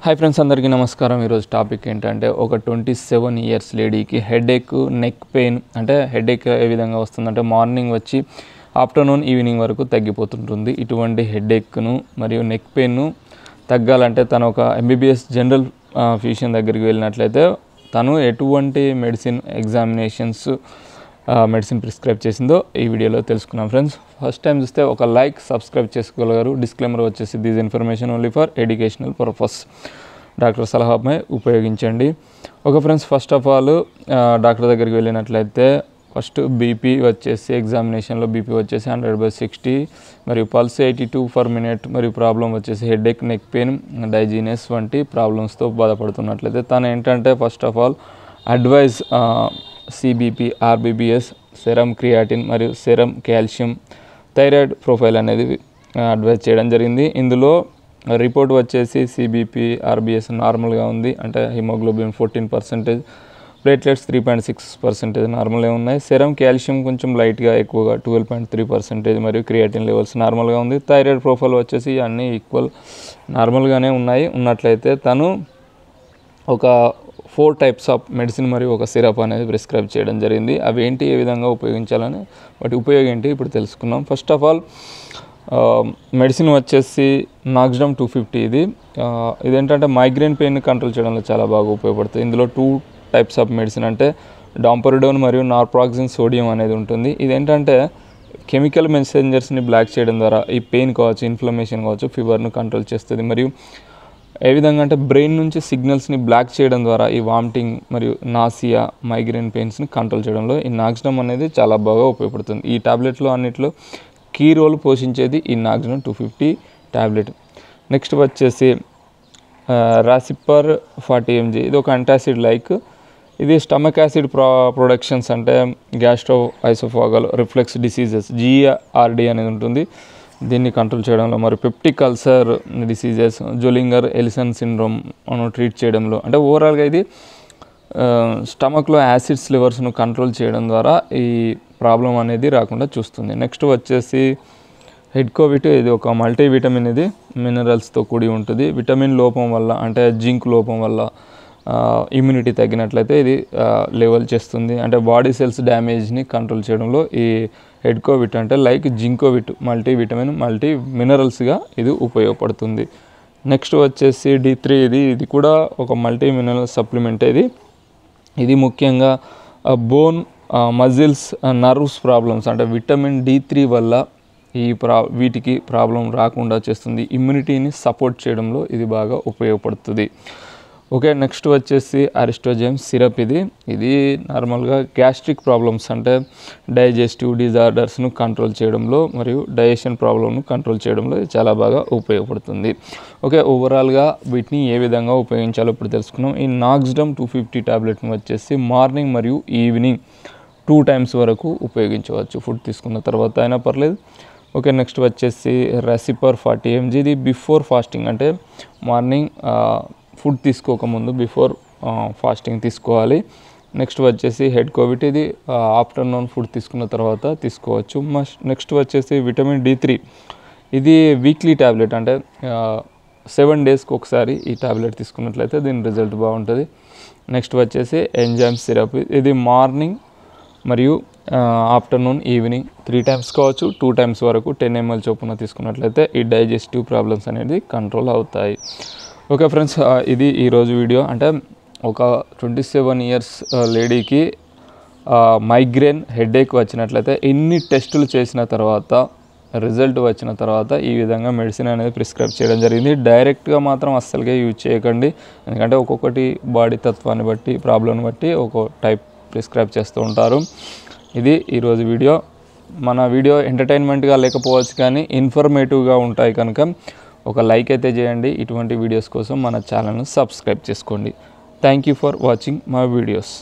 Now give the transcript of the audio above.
Hi friends, అందరికీ నమస్కారం. ఈరోజు టాపిక్ ఏంటంటే ఒక 27 ఇయర్స్ లేడీకి హెడేక్, నెక్ పెయిన్. అంటే హెడేక్ ఏ విధంగా వస్తుందంటే మార్నింగ్ వచ్చి ఆఫ్టర్నూన్, ఈవినింగ్ వరకు తగ్గిపోతుంటుంది. ఇటువంటి హెడేక్ను మరియు నెక్ పెయిన్ను తగ్గాలంటే తను ఒక ఎంబీబీఎస్ జనరల్ ఫిజిషియన్ దగ్గరికి వెళ్ళినట్లయితే తను ఎటువంటి మెడిసిన్ ప్రిస్క్రైబ్ చేసిందో ఈ వీడియోలో తెలుసుకున్నాం. ఫ్రెండ్స్, ఫస్ట్ టైం చూస్తే ఒక లైక్, సబ్స్క్రైబ్ చేసుకోగలరు. డిస్క్లైమర్ వచ్చేసి this information only for educational purpose. Doctor సలహాపై ఉపయోగించండి. Okay friends, first of all doctor దగ్గరికి వెళ్ళినట్లయితే ఫస్ట్ బీపీ వచ్చేసి ఎగ్జామినేషన్లో బీపీ వచ్చేసి 100/60 మరియు పల్స్ 82 per minute మరియు ప్రాబ్లం వచ్చేసి హెడేక్, నెక్ పెయిన్, డైజీనెస్ వంటి ప్రాబ్లమ్స్తో బాధపడుతున్నట్లయితే తను ఏంటంటే first of all advise CBP, RBBS, serum creatinine మరియు సెరం కాల్షియం, థైరాయిడ్ ప్రొఫైల్ అనేది అడ్వైజ్ చేయడం జరిగింది. ఇందులో రిపోర్ట్ వచ్చేసి సిబిపి, ఆర్బిఎస్ నార్మల్గా ఉంది, అంటే హిమోగ్లోబిన్ 14%, ప్లేట్లెట్స్ 3.6% నార్మల్గా ఉన్నాయి. సెరం కాల్షియం కొంచెం లైట్గా ఎక్కువగా 12.3% మరియు క్రియాటిన్ లెవెల్స్ నార్మల్గా ఉంది. థైరాయిడ్ ప్రొఫైల్ వచ్చేసి అన్నీ ఈక్వల్ నార్మల్గానే ఉన్నట్లయితే తను ఒక 4 types ఆఫ్ మెడిసిన్ మరియు ఒక సిరప్ అనేది ప్రిస్క్రైబ్ చేయడం జరిగింది. అవి ఏంటి, ఏ విధంగా ఉపయోగించాలని, వాటి ఉపయోగం ఏంటి ఇప్పుడు తెలుసుకుందాం. ఫస్ట్ ఆఫ్ ఆల్ మెడిసిన్ వచ్చేసి నాక్స్డమ్ 250. ఇదేంటంటే మైగ్రేన్ పెయిన్ కంట్రోల్ చేయడంలో చాలా బాగా ఉపయోగపడుతుంది. ఇందులో 2 types ఆఫ్ మెడిసిన్ అంటే డాంపరిడోన్ మరియు నార్ప్రాక్సిన్ సోడియం అనేది ఉంటుంది. ఇదేంటంటే కెమికల్ మెసెంజర్స్ని బ్లాక్ చేయడం ద్వారా ఈ పెయిన్ కావచ్చు, ఇన్ఫ్లమేషన్ కావచ్చు, ఫీవర్ను కంట్రోల్ చేస్తుంది. మరియు ఏ విధంగా అంటే బ్రెయిన్ నుంచి సిగ్నల్స్ని బ్లాక్ చేయడం ద్వారా ఈ వామిటింగ్ మరియు నాసియా, మైగ్రేన్ పెయిన్స్ని కంట్రోల్ చేయడంలో ఈ నాక్స్డమ్ అనేది చాలా బాగా ఉపయోగపడుతుంది. ఈ టాబ్లెట్లో అన్నిట్లో కీ రోల్ పోషించేది ఈ నాక్స్డమ్ 250 టాబ్లెట్. నెక్స్ట్ వచ్చేసి రాసిపర్ 40 mg. ఇది ఒక అంటాసిడ్ లైక్. ఇది స్టమక్ యాసిడ్ ప్రొడక్షన్స్ అంటే gastro oesophageal reflex diseases, GERD అనేది ఉంటుంది. దీన్ని కంట్రోల్ చేయడంలో మరియు peptic ulcer diseases, Zollinger Ellison syndrome మనం ట్రీట్ చేయడంలో, అంటే ఓవరాల్గా ఇది స్టమక్లో యాసిడ్స్ లెవెల్స్ను కంట్రోల్ చేయడం ద్వారా ఈ ప్రాబ్లం అనేది రాకుండా చూస్తుంది. నెక్స్ట్ వచ్చేసి హెడ్కోవిట్. ఇది ఒక మల్టీవిటమిన్. ఇది మినరల్స్తో కూడి ఉంటుంది. విటమిన్ లోపం వల్ల అంటే జింక్ లోపం వల్ల ఇమ్యూనిటీ తగ్గినట్లయితే ఇది లెవెల్ చేస్తుంది. అంటే బాడీ సెల్స్ డ్యామేజ్ని కంట్రోల్ చేయడంలో ఈ హెడ్కోవిట్ అంటే లైక్ జింకోవిట్ మల్టీవిటమిన్, మల్టీ మినరల్స్గా ఇది ఉపయోగపడుతుంది. నెక్స్ట్ వచ్చేసి D3. ఇది కూడా ఒక మల్టీ మినరల్ సప్లిమెంట్. ఇది ముఖ్యంగా బోన్, మజిల్స్, నర్వ్స్ ప్రాబ్లమ్స్ అంటే విటమిన్ D3 వల్ల వీటికి ప్రాబ్లం రాకుండా చేస్తుంది. ఇమ్యూనిటీని సపోర్ట్ చేయడంలో ఇది బాగా ఉపయోగపడుతుంది. ఓకే, నెక్స్ట్ వచ్చేసి అరిస్టోజెమ్ సిరప్. ఇది నార్మల్గా గ్యాస్ట్రిక్ ప్రాబ్లమ్స్ అంటే డైజెస్టివ్ డిజార్డర్స్ను కంట్రోల్ చేయడంలో మరియు డైజెషన్ ప్రాబ్లమ్ను కంట్రోల్ చేయడంలో ఇది చాలా బాగా ఉపయోగపడుతుంది. ఓకే, ఓవరాల్గా వీటిని ఏ విధంగా ఉపయోగించాలో ఇప్పుడు తెలుసుకున్నాం. ఈ నాక్స్డమ్ 250 టాబ్లెట్ని వచ్చేసి మార్నింగ్ మరియు ఈవినింగ్ 2 times వరకు ఉపయోగించవచ్చు. ఫుడ్ తీసుకున్న తర్వాత అయినా పర్లేదు. ఓకే, నెక్స్ట్ వచ్చేసి రాసిపర్ 40 mg. ఇది బిఫోర్ ఫాస్టింగ్ అంటే మార్నింగ్ ఫుడ్ తీసుకోకముందు బిఫోర్ ఫాస్టింగ్ తీసుకోవాలి. నెక్స్ట్ వచ్చేసి హెడ్కోవిట్. ఇది ఆఫ్టర్నూన్ ఫుడ్ తీసుకున్న తర్వాత తీసుకోవచ్చు. నెక్స్ట్ వచ్చేసి విటమిన్ D3. ఇది వీక్లీ టాబ్లెట్ అంటే 7 daysకి ఒకసారి ఈ టాబ్లెట్ తీసుకున్నట్లయితే దీని రిజల్ట్ బాగుంటుంది. నెక్స్ట్ వచ్చేసి ఎంజైమ్ సిరప్. ఇది మార్నింగ్ మరియు ఆఫ్టర్నూన్, ఈవినింగ్ 3 times కావచ్చు, 2 times వరకు 10 ml చొప్పున తీసుకున్నట్లయితే ఈ డైజెస్టివ్ ప్రాబ్లమ్స్ అనేది కంట్రోల్ అవుతాయి. ఓకే ఫ్రెండ్స్, ఇది ఈరోజు వీడియో. అంటే ఒక 27 years లేడీకి మైగ్రేన్, హెడేక్ వచ్చినట్లయితే ఎన్ని టెస్టులు చేసిన తర్వాత రిజల్ట్ వచ్చిన తర్వాత ఈ విధంగా మెడిసిన్ అనేది ప్రిస్క్రైబ్ చేయడం జరిగింది. డైరెక్ట్గా మాత్రం అస్సలుగా యూజ్ చేయకండి. ఎందుకంటే ఒక్కొక్కటి బాడీ తత్వాన్ని బట్టి, ప్రాబ్లంని బట్టి ఒక్కో టైప్ ప్రిస్క్రైబ్ చేస్తూ ఉంటారు. ఇది ఈరోజు వీడియో. మన వీడియో ఎంటర్టైన్మెంట్గా లేకపోవచ్చు కానీ ఇన్ఫర్మేటివ్గా ఉంటాయి కనుక ఒక లైక్ అయితే చేయండి. ఇటువంటి వీడియోస్ కోసం మన ఛానల్ను సబ్స్క్రైబ్ చేసుకోండి. Thank you for watching my videos.